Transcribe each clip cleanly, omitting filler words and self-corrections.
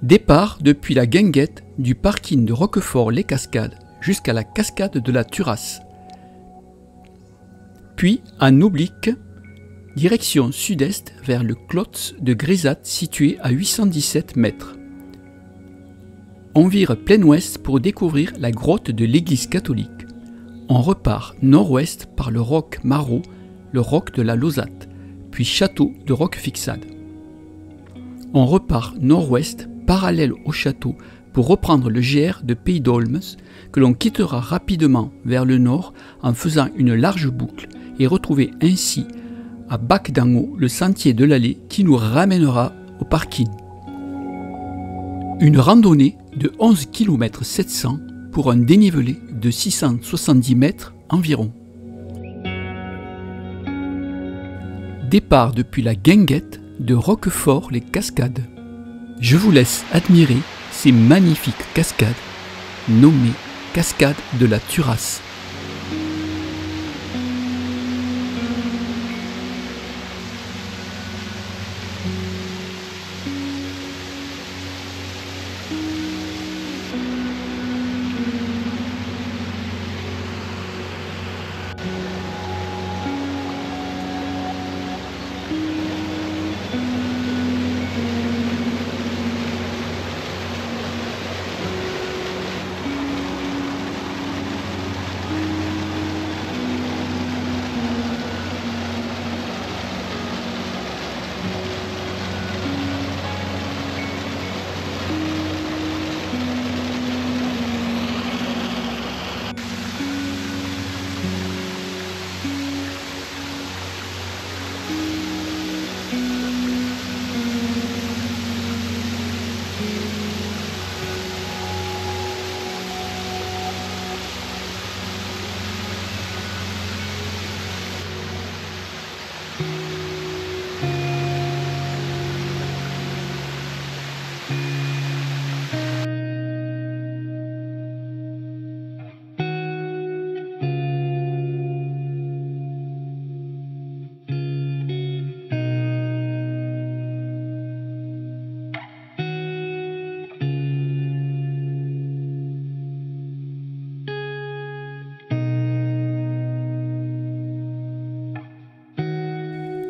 Départ depuis la guinguette du parking de Roquefort-les-Cascades jusqu'à la cascade de la Turasse. Puis en oblique, direction sud-est vers le Klotz de Grisat situé à 817 mètres. On vire plein ouest pour découvrir la grotte de l'église catholique. On repart nord-ouest par le roc Marot, le roc de la Lausatte, puis château de Roquefixade. On repart nord-ouest parallèle au château pour reprendre le GR de Pays d'Olmes que l'on quittera rapidement vers le nord en faisant une large boucle et retrouver ainsi à Bac d'en Haut le sentier de l'Allée qui nous ramènera au parking. Une randonnée de 11 km 700 pour un dénivelé de 670 mètres environ. Départ depuis la guinguette de Roquefort-les-Cascades. Je vous laisse admirer ces magnifiques cascades nommées cascades de la Turasse.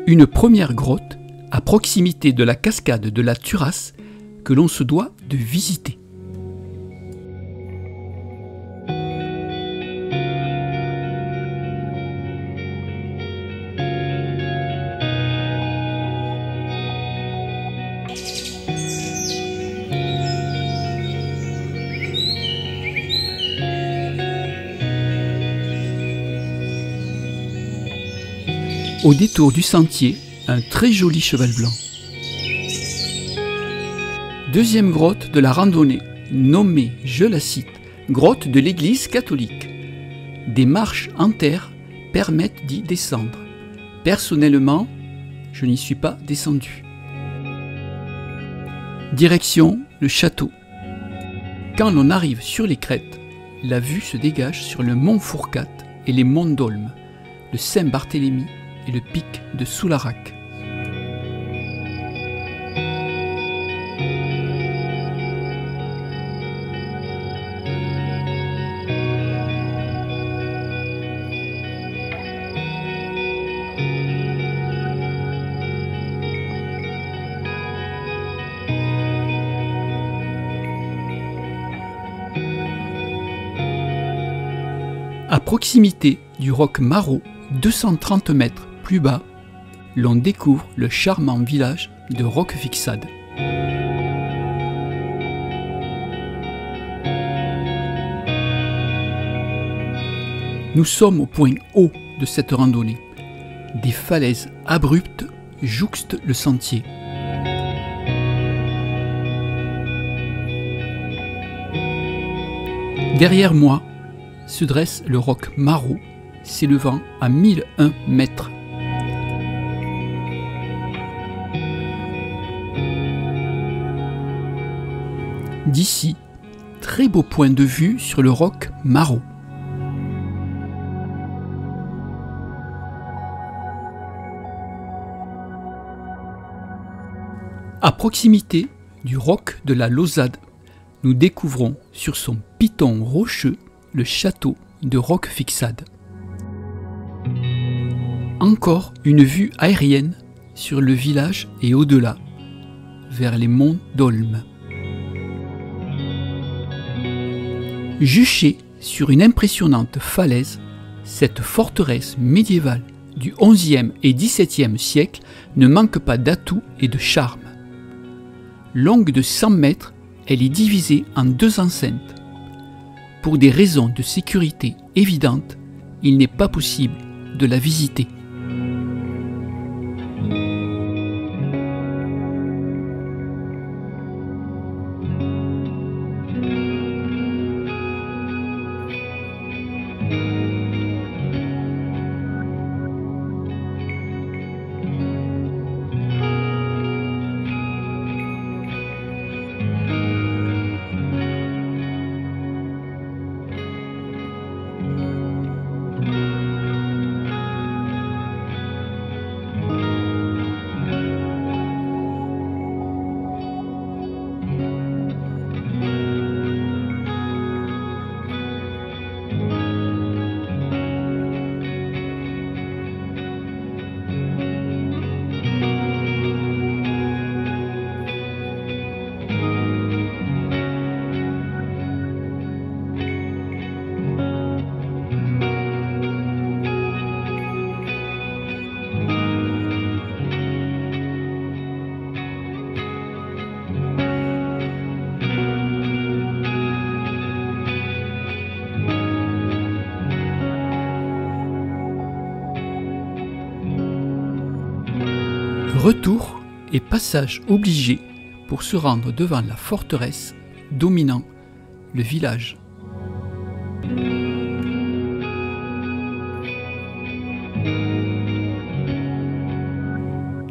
Une première grotte à proximité de la cascade de la Turasse que l'on se doit de visiter. Au détour du sentier, un très joli cheval blanc. Deuxième grotte de la randonnée, nommée, je la cite, grotte de l'église catholique. Des marches en terre permettent d'y descendre. Personnellement, je n'y suis pas descendu. Direction le château. Quand l'on arrive sur les crêtes, la vue se dégage sur le mont Fourcade et les monts d'Olmes, le Saint-Barthélemy et le pic de Soularac. À proximité du roc Marot, 230 mètres plus bas, l'on découvre le charmant village de Roquefixade. Nous sommes au point haut de cette randonnée. Des falaises abruptes jouxtent le sentier. Derrière moi se dresse le roc Marot, s'élevant à 1001 mètres. D'ici, très beau point de vue sur le roc Marot. À proximité du roc de la Lauzade, nous découvrons sur son piton rocheux le château de Roquefixade. Encore une vue aérienne sur le village et au-delà, vers les monts d'Olme. Juchée sur une impressionnante falaise, cette forteresse médiévale du XIe et XVIIe siècle ne manque pas d'atouts et de charme. Longue de 100 mètres, elle est divisée en 2 enceintes. Pour des raisons de sécurité évidentes, il n'est pas possible de la visiter. Retour et passage obligé pour se rendre devant la forteresse dominant le village.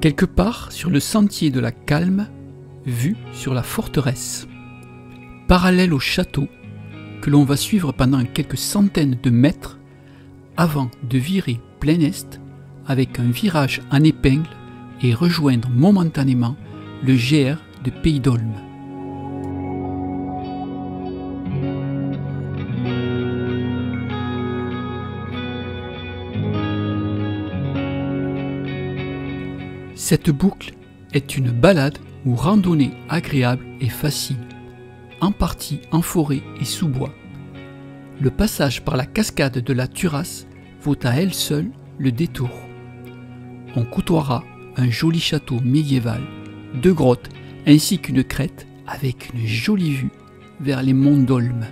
Quelque part sur le sentier de la Calme, vue sur la forteresse. Parallèle au château, que l'on va suivre pendant quelques centaines de mètres avant de virer plein est avec un virage en épingle et rejoindre momentanément le GR de Pays d'Olme. Cette boucle est une balade ou randonnée agréable et facile, en partie en forêt et sous bois. Le passage par la cascade de la Turasse vaut à elle seule le détour. On côtoiera un joli château médiéval, 2 grottes ainsi qu'une crête avec une jolie vue vers les monts d'Olme.